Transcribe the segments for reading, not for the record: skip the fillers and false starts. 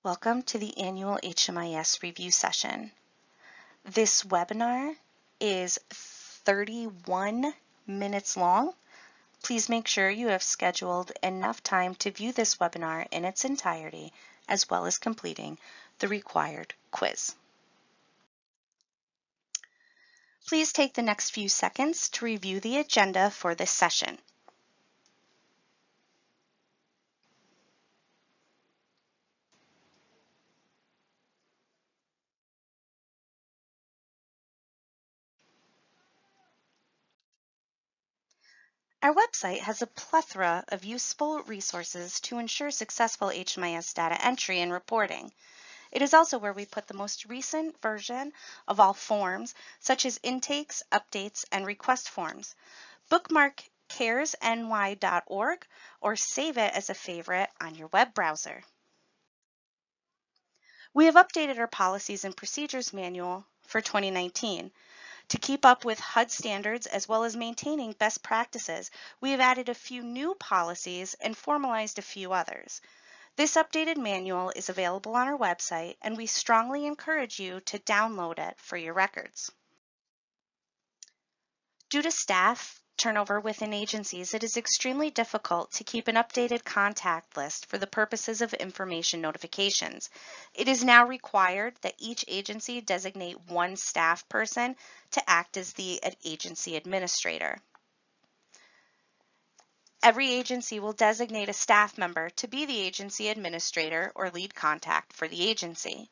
Welcome to the annual HMIS review session. This webinar is 31 minutes long. Please make sure you have scheduled enough time to view this webinar in its entirety, as well as completing the required quiz. Please take the next few seconds to review the agenda for this session. Our website has a plethora of useful resources to ensure successful HMIS data entry and reporting. It is also where we put the most recent version of all forms, such as intakes, updates, and request forms. Bookmark caresny.org or save it as a favorite on your web browser. We have updated our policies and procedures manual for 2019. To keep up with HUD standards as well as maintaining best practices, we have added a few new policies and formalized a few others. This updated manual is available on our website, and we strongly encourage you to download it for your records. Due to staff turnover within agencies, it is extremely difficult to keep an updated contact list for the purposes of information notifications. It is now required that each agency designate one staff person to act as the agency administrator. Every agency will designate a staff member to be the agency administrator or lead contact for the agency.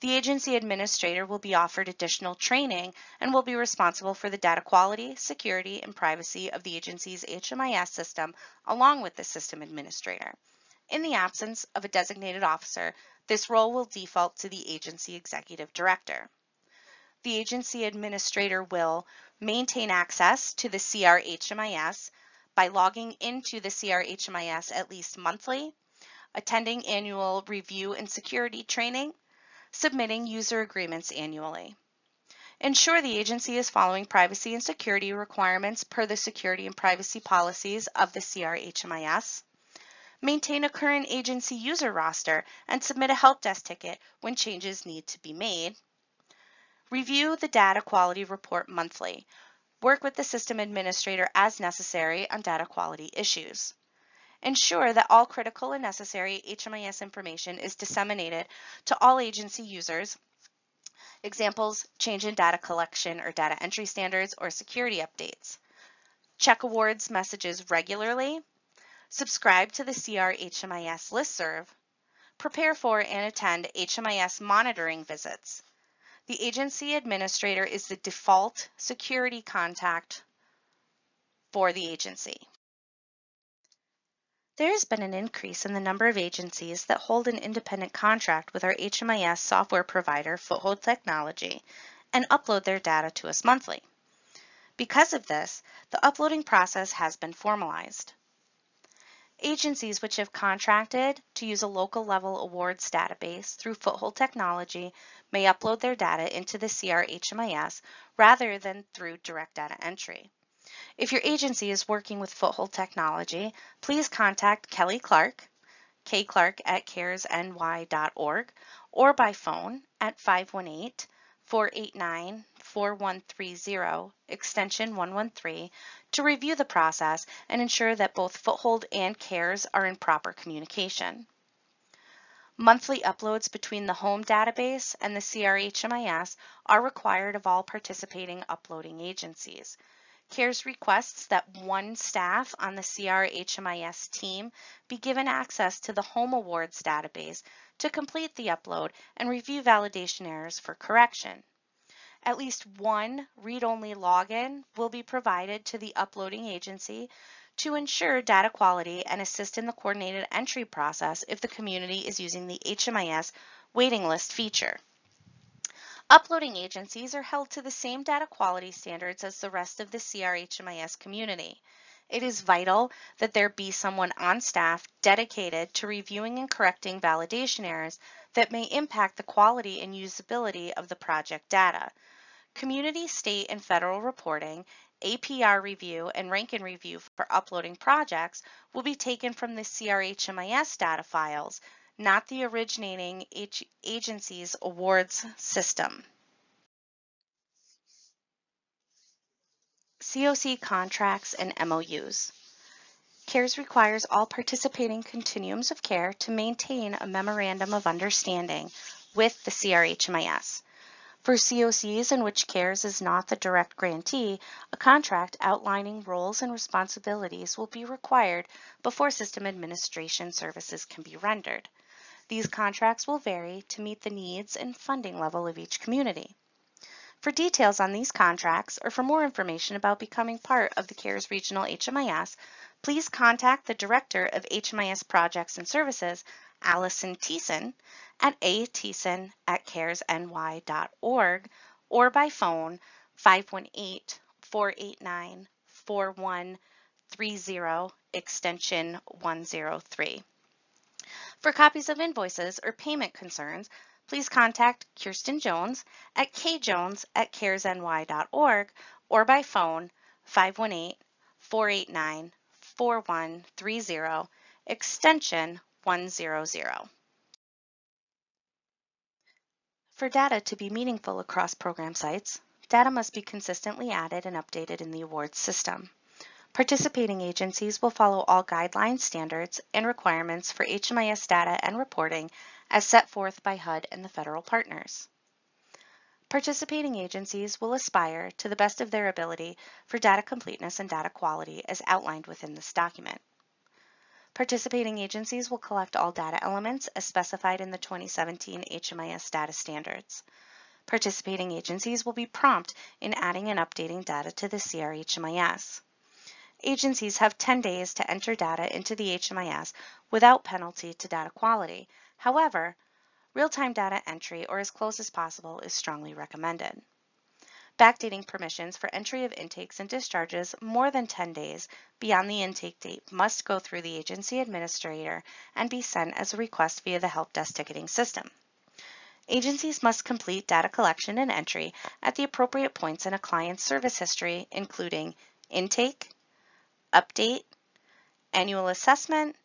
The agency administrator will be offered additional training and will be responsible for the data quality, security, and privacy of the agency's HMIS system along with the system administrator. In the absence of a designated officer, this role will default to the agency executive director. The agency administrator will maintain access to the CR-HMIS by logging into the CR-HMIS at least monthly, attending annual review and security training, submitting user agreements annually. Ensure the agency is following privacy and security requirements per the security and privacy policies of the CR-HMIS. Maintain a current agency user roster and submit a help desk ticket when changes need to be made. Review the data quality report monthly. Work with the system administrator as necessary on data quality issues. Ensure that all critical and necessary HMIS information is disseminated to all agency users. Examples, change in data collection or data entry standards or security updates. Check awards messages regularly. Subscribe to the CR-HMIS listserv. Prepare for and attend HMIS monitoring visits. The agency administrator is the default security contact for the agency. There has been an increase in the number of agencies that hold an independent contract with our HMIS software provider, Foothold Technology, and upload their data to us monthly. Because of this, the uploading process has been formalized. Agencies which have contracted to use a local level awards database through Foothold Technology may upload their data into the CR-HMIS rather than through direct data entry. If your agency is working with Foothold Technology, please contact Kelly Clark, kclark@caresny.org, or by phone at 518-489-4130, extension 113, to review the process and ensure that both Foothold and CARES are in proper communication. Monthly uploads between the home database and the CR-HMIS are required of all participating uploading agencies. CARES requests that one staff on the CR-HMIS team be given access to the Home Awards database to complete the upload and review validation errors for correction. At least one read-only login will be provided to the uploading agency to ensure data quality and assist in the coordinated entry process if the community is using the HMIS waiting list feature. Uploading agencies are held to the same data quality standards as the rest of the CR-HMIS community. It is vital that there be someone on staff dedicated to reviewing and correcting validation errors that may impact the quality and usability of the project data. Community, state, and federal reporting, APR review, and rank-and review for uploading projects will be taken from the CR-HMIS data files, not the originating agency's awards system. COC contracts and MOUs. CARES requires all participating continuums of care to maintain a memorandum of understanding with the CRHMIS. For COCs in which CARES is not the direct grantee, a contract outlining roles and responsibilities will be required before system administration services can be rendered. These contracts will vary to meet the needs and funding level of each community. For details on these contracts or for more information about becoming part of the CARES Regional HMIS, please contact the Director of HMIS Projects and Services, Allison Thiessen, at athiessen@caresny.org or by phone 518-489-4130 extension 103. For copies of invoices or payment concerns, please contact Kirsten Jones at kjones@caresny.org or by phone 518-489-4130 extension 100. For data to be meaningful across program sites, data must be consistently added and updated in the awards system. Participating agencies will follow all guidelines, standards, and requirements for HMIS data and reporting as set forth by HUD and the federal partners. Participating agencies will aspire to the best of their ability for data completeness and data quality as outlined within this document. Participating agencies will collect all data elements as specified in the 2017 HMIS data standards. Participating agencies will be prompt in adding and updating data to the CRHMIS. Agencies have 10 days to enter data into the HMIS without penalty to data quality. However, real-time data entry or as close as possible is strongly recommended. Backdating permissions for entry of intakes and discharges more than 10 days beyond the intake date must go through the agency administrator and be sent as a request via the help desk ticketing system. Agencies must complete data collection and entry at the appropriate points in a client's service history, including intake, update, annual assessment,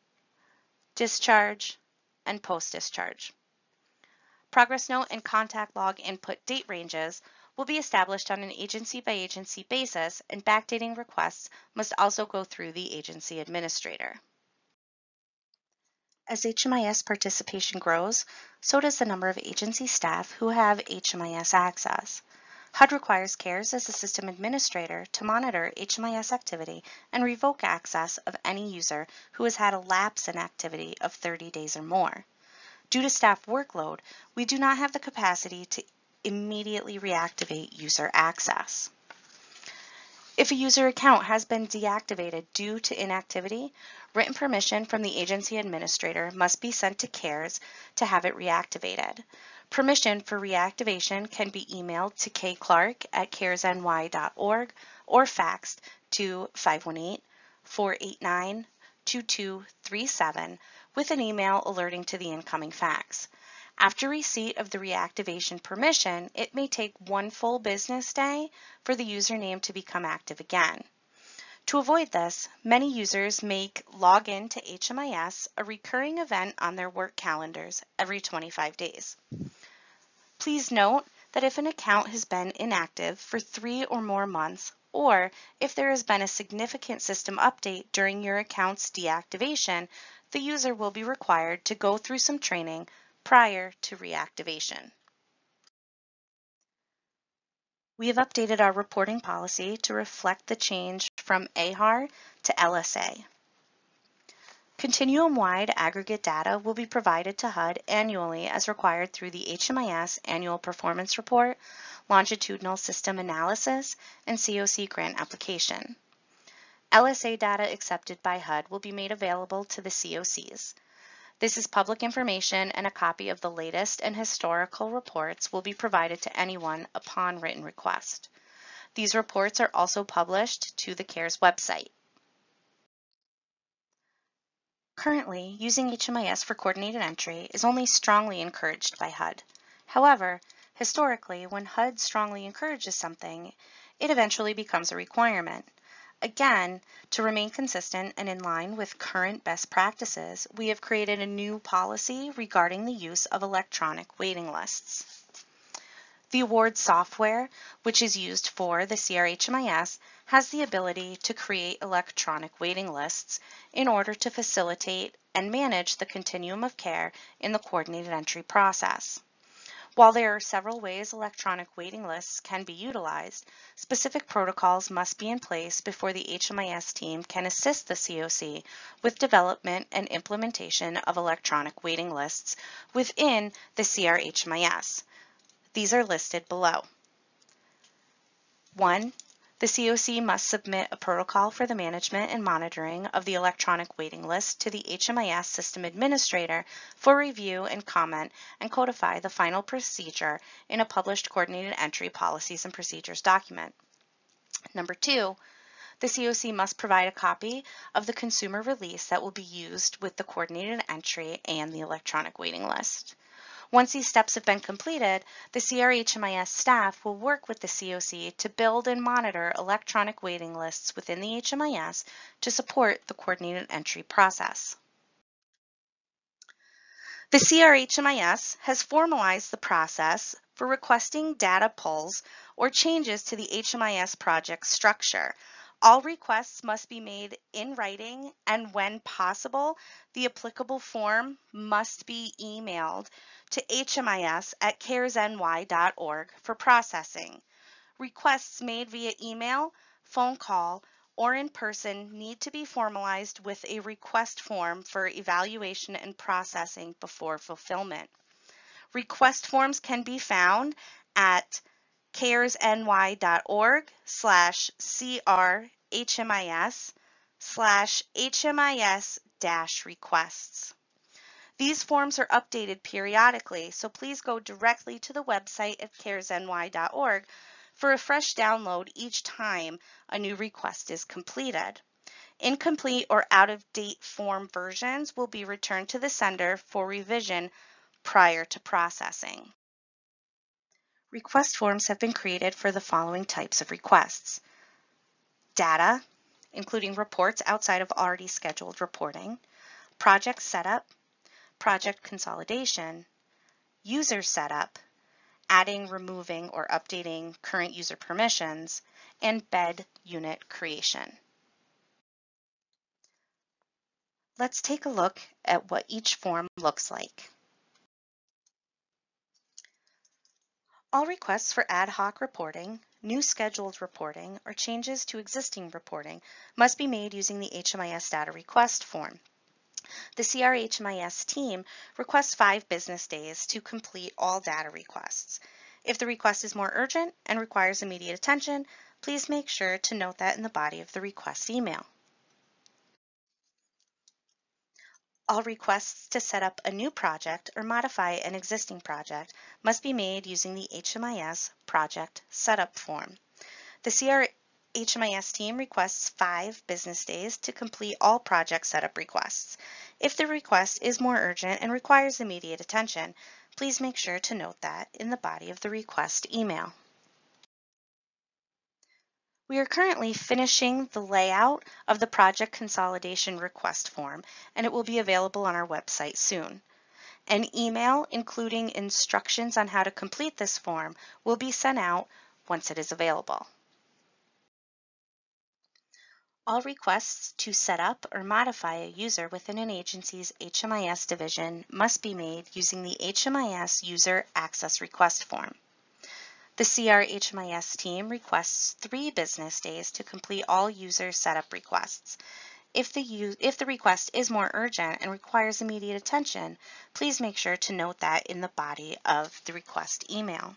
discharge, and post-discharge. Progress note and contact log input date ranges will be established on an agency-by-agency basis, and backdating requests must also go through the agency administrator. As HMIS participation grows, so does the number of agency staff who have HMIS access. HUD requires CARES as a system administrator to monitor HMIS activity and revoke access of any user who has had a lapse in activity of 30 days or more. Due to staff workload, we do not have the capacity to immediately reactivate user access. If a user account has been deactivated due to inactivity, written permission from the agency administrator must be sent to CARES to have it reactivated. Permission for reactivation can be emailed to kclark@caresny.org or faxed to 518-489-2237 with an email alerting to the incoming fax. After receipt of the reactivation permission, it may take one full business day for the username to become active again. To avoid this, many users make login to HMIS a recurring event on their work calendars every 25 days. Please note that if an account has been inactive for 3 or more months, or if there has been a significant system update during your account's deactivation, the user will be required to go through some training prior to reactivation. We have updated our reporting policy to reflect the change from AHAR to LSA. Continuum-wide aggregate data will be provided to HUD annually as required through the HMIS Annual Performance Report, Longitudinal System Analysis, and COC grant application. LSA data accepted by HUD will be made available to the COCs. This is public information, and a copy of the latest and historical reports will be provided to anyone upon written request. These reports are also published to the CARES website. Currently, using HMIS for coordinated entry is only strongly encouraged by HUD. However, historically, when HUD strongly encourages something, it eventually becomes a requirement. Again, to remain consistent and in line with current best practices, we have created a new policy regarding the use of electronic waiting lists. The award software, which is used for the CRHMIS, has the ability to create electronic waiting lists in order to facilitate and manage the continuum of care in the coordinated entry process. While there are several ways electronic waiting lists can be utilized, specific protocols must be in place before the HMIS team can assist the COC with development and implementation of electronic waiting lists within the CRHMIS. These are listed below. 1. The COC must submit a protocol for the management and monitoring of the electronic waiting list to the HMIS system administrator for review and comment and codify the final procedure in a published coordinated entry policies and procedures document. Number 2, the COC must provide a copy of the consumer release that will be used with the coordinated entry and the electronic waiting list. Once these steps have been completed, the CRHMIS staff will work with the COC to build and monitor electronic waiting lists within the HMIS to support the coordinated entry process. The CRHMIS has formalized the process for requesting data pulls or changes to the HMIS project structure. All requests must be made in writing, and when possible, the applicable form must be emailed to hmis@caresny.org for processing. Requests made via email, phone call, or in person need to be formalized with a request form for evaluation and processing before fulfillment. Request forms can be found at caresny.org/crhmis/HMIS-requests. These forms are updated periodically, so please go directly to the website at caresny.org for a fresh download each time a new request is completed. Incomplete or out-of-date form versions will be returned to the sender for revision prior to processing. Request forms have been created for the following types of requests: data, including reports outside of already scheduled reporting, project setup, project consolidation, user setup, adding, removing, or updating current user permissions, and bed unit creation. Let's take a look at what each form looks like. All requests for ad hoc reporting, new scheduled reporting, or changes to existing reporting must be made using the HMIS data request form. The CRHMIS team requests 5 business days to complete all data requests. If the request is more urgent and requires immediate attention, please make sure to note that in the body of the request email. All requests to set up a new project or modify an existing project must be made using the HMIS project setup form. The CRHMIS team requests 5 business days to complete all project setup requests. If the request is more urgent and requires immediate attention, please make sure to note that in the body of the request email. We are currently finishing the layout of the project consolidation request form, and it will be available on our website soon. An email including instructions on how to complete this form will be sent out once it is available. All requests to set up or modify a user within an agency's HMIS division must be made using the HMIS User Access Request form. The CRHMIS team requests 3 business days to complete all user setup requests. If the request is more urgent and requires immediate attention, please make sure to note that in the body of the request email.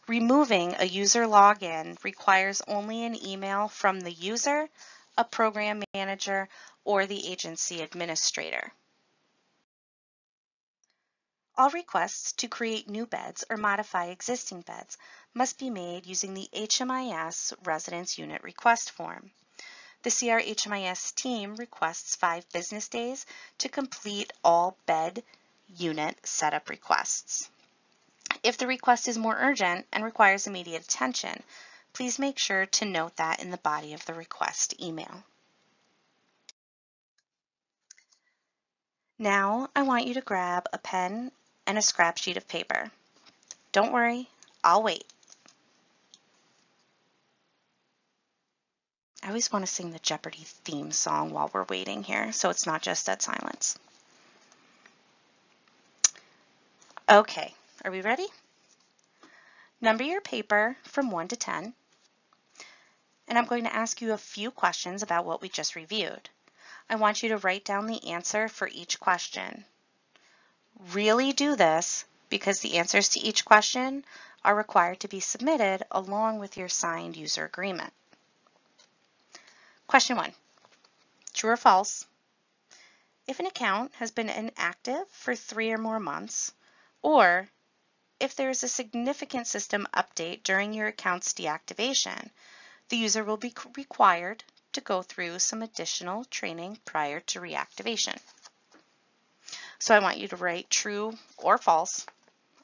Removing a user login requires only an email from the user, a program manager, or the agency administrator. All requests to create new beds or modify existing beds must be made using the HMIS Residence Unit Request form. The CRHMIS team requests 5 business days to complete all bed unit setup requests. If the request is more urgent and requires immediate attention, Please make sure to note that in the body of the request email. Now I want you to grab a pen and a scrap sheet of paper. Don't worry, I'll wait. I always want to sing the Jeopardy theme song while we're waiting here, so it's not just dead silence. Okay, are we ready? Number your paper from 1 to 10, and I'm going to ask you a few questions about what we just reviewed. I want you to write down the answer for each question. Really do this because the answers to each question are required to be submitted along with your signed user agreement. Question 1, true or false? If an account has been inactive for 3 or more months, or if there is a significant system update during your account's deactivation, the user will be required to go through some additional training prior to reactivation. So I want you to write true or false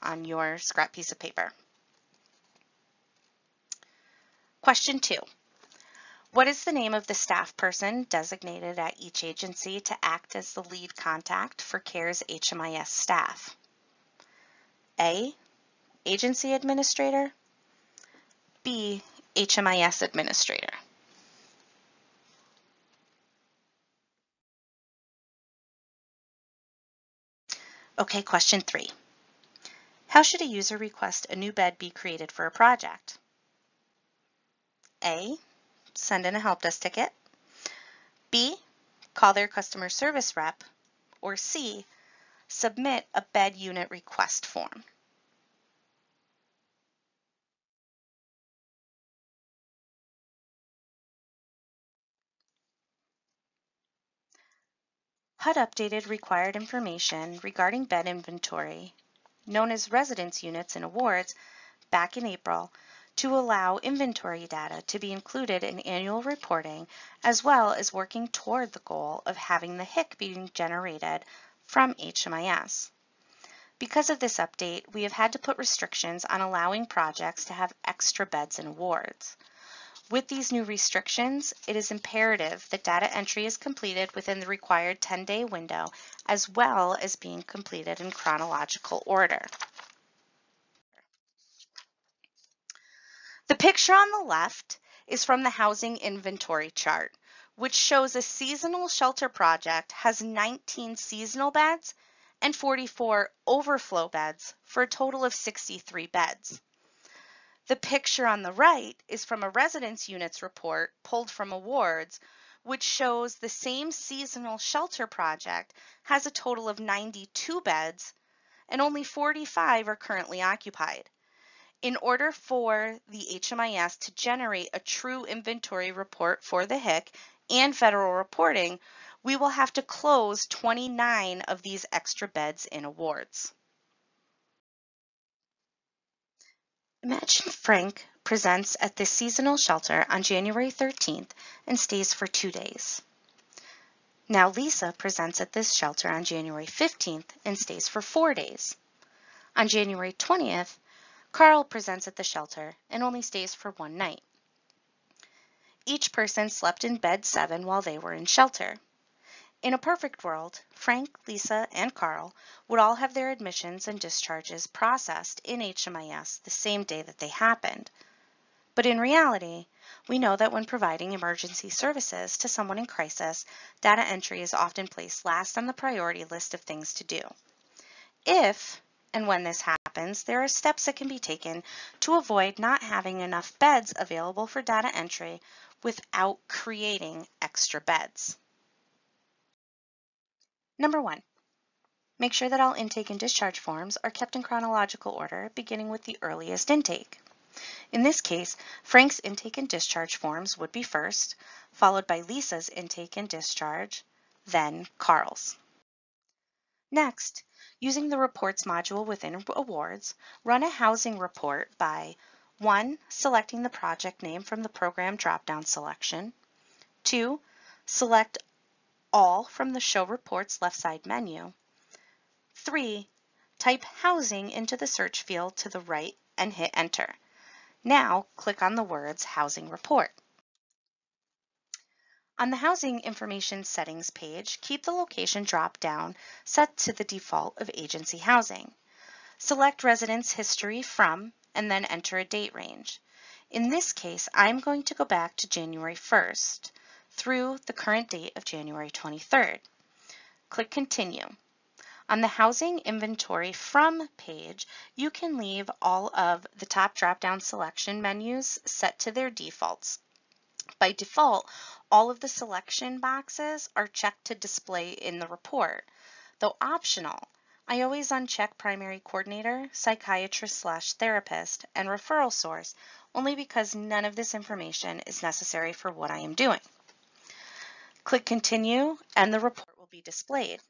on your scrap piece of paper. Question 2. What is the name of the staff person designated at each agency to act as the lead contact for CARES HMIS staff? A, Agency Administrator. B, HMIS Administrator. Okay, question 3. How should a user request a new bed be created for a project? A, send in a help desk ticket. B, call their customer service rep. Or C, submit a bed unit request form. HUD updated required information regarding bed inventory, known as residence units and awards, back in April to allow inventory data to be included in annual reporting, as well as working toward the goal of having the HIC being generated from HMIS. Because of this update, we have had to put restrictions on allowing projects to have extra beds and awards. With these new restrictions, it is imperative that data entry is completed within the required 10-day window, as well as being completed in chronological order. The picture on the left is from the housing inventory chart, which shows a seasonal shelter project has 19 seasonal beds and 44 overflow beds for a total of 63 beds. The picture on the right is from a residence units report pulled from awards, which shows the same seasonal shelter project has a total of 92 beds and only 45 are currently occupied. In order for the HMIS to generate a true inventory report for the HIC and federal reporting, we will have to close 29 of these extra beds in awards. Imagine Frank presents at this seasonal shelter on January 13th and stays for 2 days. Now Lisa presents at this shelter on January 15th and stays for 4 days. On January 20th, Carl presents at the shelter and only stays for 1 night. Each person slept in bed 7 while they were in shelter. In a perfect world, Frank, Lisa, and Carl would all have their admissions and discharges processed in HMIS the same day that they happened. But in reality, we know that when providing emergency services to someone in crisis, data entry is often placed last on the priority list of things to do. If and when this happens, there are steps that can be taken to avoid not having enough beds available for data entry without creating extra beds. Number 1, make sure that all intake and discharge forms are kept in chronological order, beginning with the earliest intake. In this case, Frank's intake and discharge forms would be first, followed by Lisa's intake and discharge, then Carl's. Next, using the Reports module within Awards, run a housing report by 1. Selecting the project name from the program drop-down selection, 2. Select All from the Show Reports left side menu, 3. Type Housing into the search field to the right and hit Enter. Now, click on the words Housing Report. On the Housing Information Settings page, keep the location drop-down set to the default of agency housing. Select residence history from, and then enter a date range. In this case, I'm going to go back to January 1st through the current date of January 23rd. Click Continue. On the Housing Inventory From page, you can leave all of the top drop-down selection menus set to their defaults. By default, all of the selection boxes are checked to display in the report. Though optional, I always uncheck primary coordinator, psychiatrist/therapist, and referral source only because none of this information is necessary for what I am doing. Click Continue and the report will be displayed.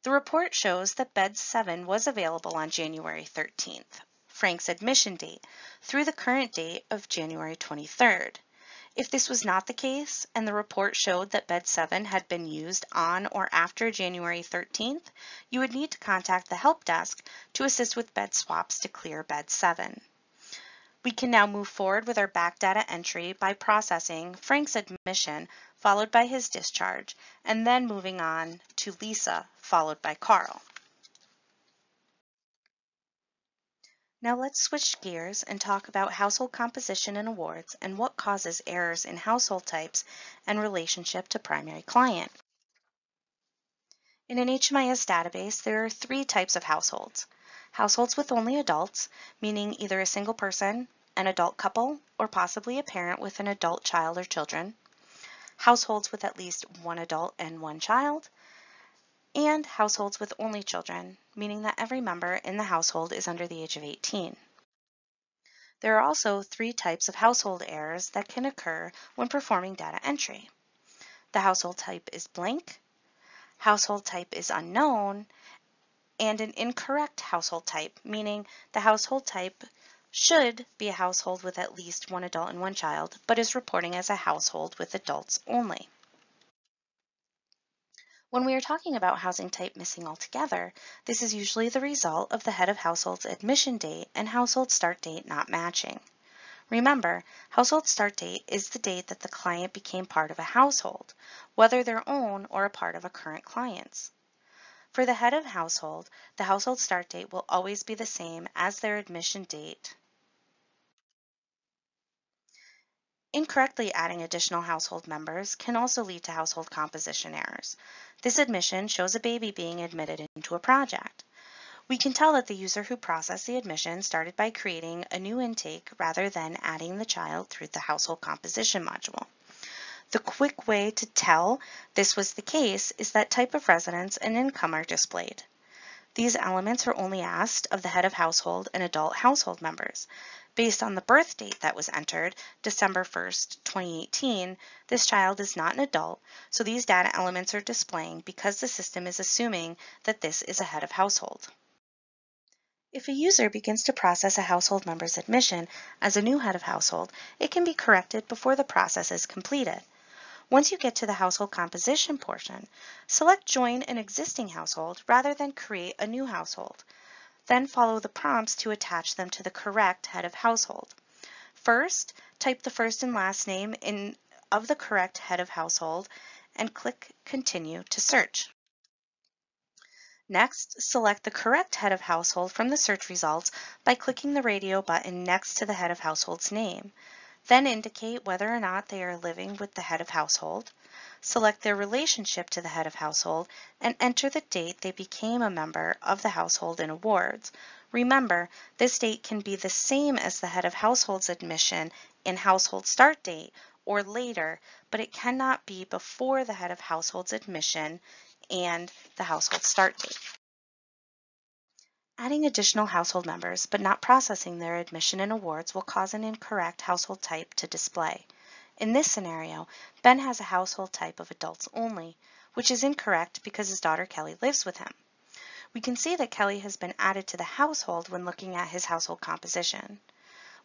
The report shows that bed 7 was available on January 13th, Frank's admission date, through the current date of January 23rd. If this was not the case and the report showed that bed 7 had been used on or after January 13th, you would need to contact the help desk to assist with bed swaps to clear bed 7. We can now move forward with our back data entry by processing Frank's admission followed by his discharge, and then moving on to Lisa followed by Carl. Now let's switch gears and talk about household composition and awards and what causes errors in household types and relationship to primary client. In an HMIS database, there are 3 types of households. Households with only adults, meaning either a single person, an adult couple, or possibly a parent with an adult child or children. Households with at least 1 adult and 1 child. And households with only children, meaning that every member in the household is under the age of 18. There are also 3 types of household errors that can occur when performing data entry. The household type is blank, household type is unknown, and an incorrect household type, meaning the household type should be a household with at least 1 adult and 1 child, but is reporting as a household with adults only. When we are talking about housing type missing altogether, this is usually the result of the head of household's admission date and household start date not matching. Remember, household start date is the date that the client became part of a household, whether their own or a part of a current client's. For the head of household, the household start date will always be the same as their admission date. Incorrectly adding additional household members can also lead to household composition errors. This admission shows a baby being admitted into a project. We can tell that the user who processed the admission started by creating a new intake rather than adding the child through the household composition module. The quick way to tell this was the case is that type of residence and income are displayed. These elements are only asked of the head of household and adult household members. Based on the birth date that was entered, December 1st, 2018, this child is not an adult, so these data elements are displaying because the system is assuming that this is a head of household. If a user begins to process a household member's admission as a new head of household, it can be corrected before the process is completed. Once you get to the household composition portion, select Join an existing household rather than create a new household. Then follow the prompts to attach them to the correct head of household. First, type the first and last name of the correct head of household and click Continue to search. Next, select the correct head of household from the search results by clicking the radio button next to the head of household's name. Then indicate whether or not they are living with the head of household, select their relationship to the head of household, and enter the date they became a member of the household in awards. Remember, this date can be the same as the head of household's admission in household start date or later, but it cannot be before the head of household's admission and the household start date. Adding additional household members but not processing their admission and awards will cause an incorrect household type to display. In this scenario, Ben has a household type of adults only, which is incorrect because his daughter Kelly lives with him. We can see that Kelly has been added to the household when looking at his household composition.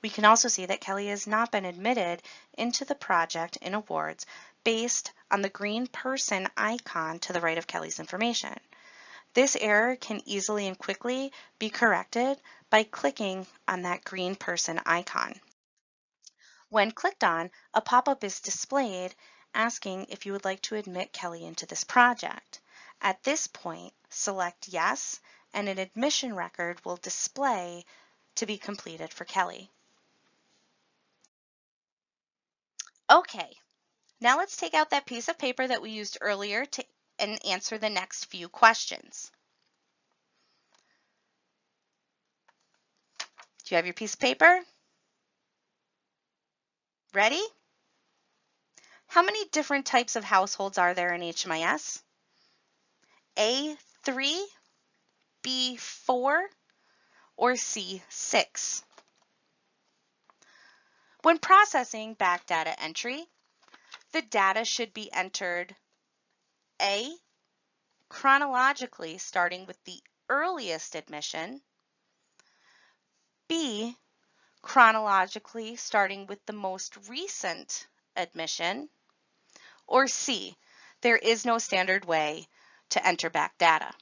We can also see that Kelly has not been admitted into the project in awards based on the green person icon to the right of Kelly's information. This error can easily and quickly be corrected by clicking on that green person icon. When clicked on, a pop-up is displayed asking if you would like to admit Kelly into this project. At this point, select Yes, and an admission record will display to be completed for Kelly. Okay, now let's take out that piece of paper that we used earlier and answer the next few questions. Do you have your piece of paper? Ready? How many different types of households are there in HMIS? A, 3, B, 4, or C, 6? When processing back data entry, the data should be entered A, chronologically starting with the earliest admission, B, chronologically starting with the most recent admission, or C, there is no standard way to enter back data.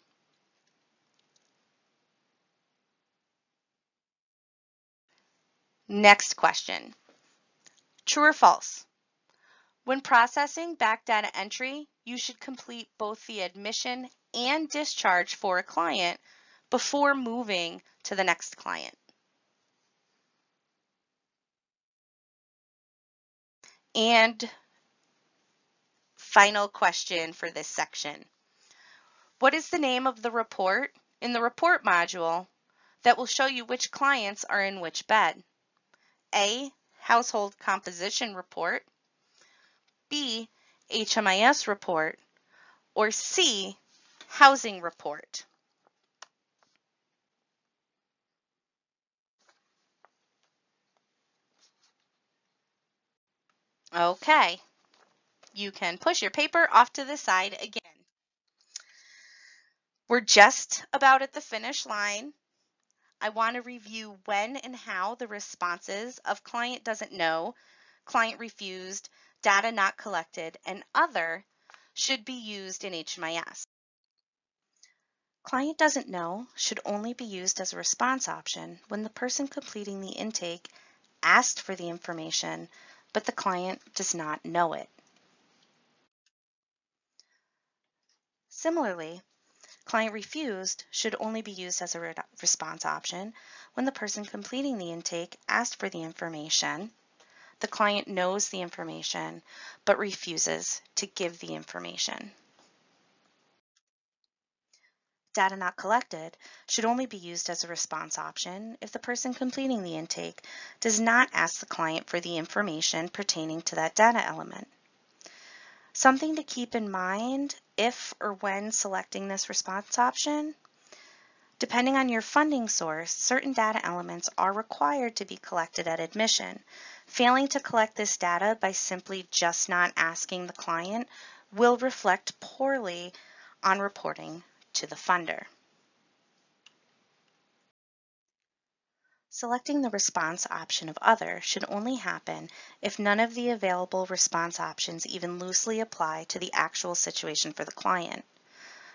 Next question. True or false? When processing back data entry, you should complete both the admission and discharge for a client before moving to the next client. And final question for this section. What is the name of the report in the report module that will show you which clients are in which bed? A, household composition report, B, HMIS report, or C, housing report? Okay, you can push your paper off to the side again. We're just about at the finish line. I want to review when and how the responses of client doesn't know, client refused, data not collected, and other should be used in HMIS. Client doesn't know should only be used as a response option when the person completing the intake asked for the information, but the client does not know it. Similarly, client refused should only be used as a response option when the person completing the intake asked for the information, the client knows the information, but refuses to give the information. Data not collected should only be used as a response option if the person completing the intake does not ask the client for the information pertaining to that data element. Something to keep in mind if or when selecting this response option: depending on your funding source, certain data elements are required to be collected at admission. Failing to collect this data by simply just not asking the client will reflect poorly on reporting to the funder. Selecting the response option of Other should only happen if none of the available response options even loosely apply to the actual situation for the client.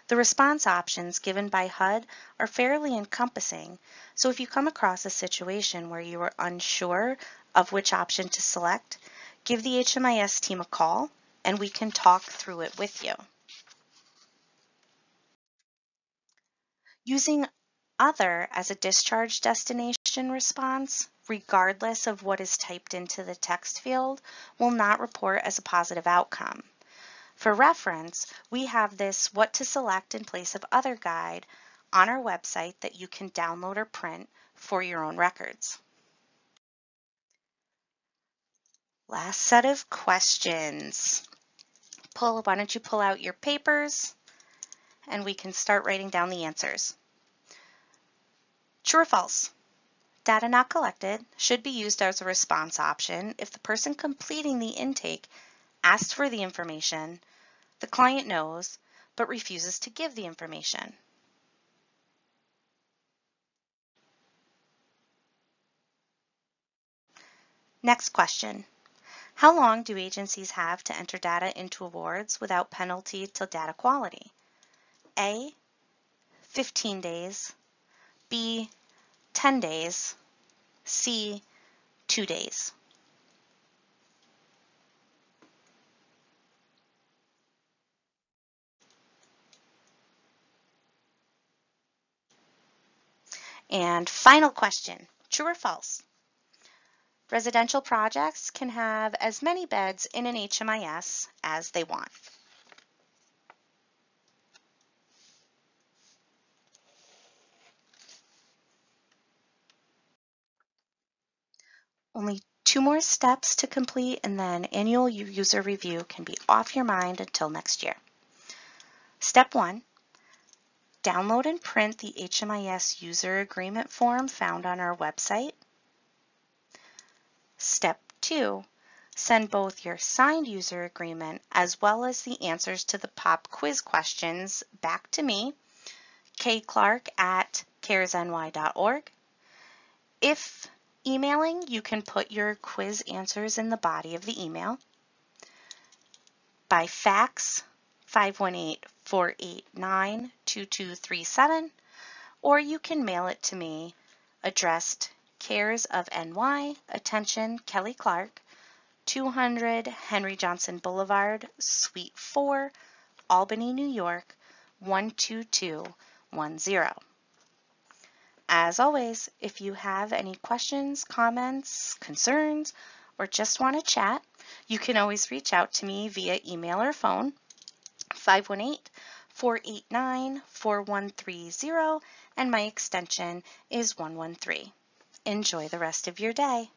The response options given by HUD are fairly encompassing, so if you come across a situation where you are unsure of which option to select, give the HMIS team a call and we can talk through it with you. Using Other as a discharge destination response, regardless of what is typed into the text field, will not report as a positive outcome. For reference, we have this What to Select in Place of Other guide on our website that you can download or print for your own records. Last set of questions. Why don't you pull out your papers and we can start writing down the answers. True or false? Data not collected should be used as a response option if the person completing the intake asked for the information, the client knows, but refuses to give the information. Next question. How long do agencies have to enter data into awards without penalty to data quality? A, 15 days, B, 10 days. C, 2 days. And final question, true or false? Residential projects can have as many beds in an HMIS as they want. Only 2 more steps to complete, and then annual user review can be off your mind until next year. Step 1, download and print the HMIS user agreement form found on our website. Step 2, send both your signed user agreement as well as the answers to the POP quiz questions back to me, kclark@caresny.org. If emailing, you can put your quiz answers in the body of the email. By fax, 518-489-2237, or you can mail it to me, addressed Cares of NY, attention Kelly Clark, 200 Henry Johnson Boulevard, Suite 4, Albany, New York, 12210. As always, if you have any questions, comments, concerns, or just want to chat, you can always reach out to me via email or phone, 518-489-4130, and my extension is 113. Enjoy the rest of your day.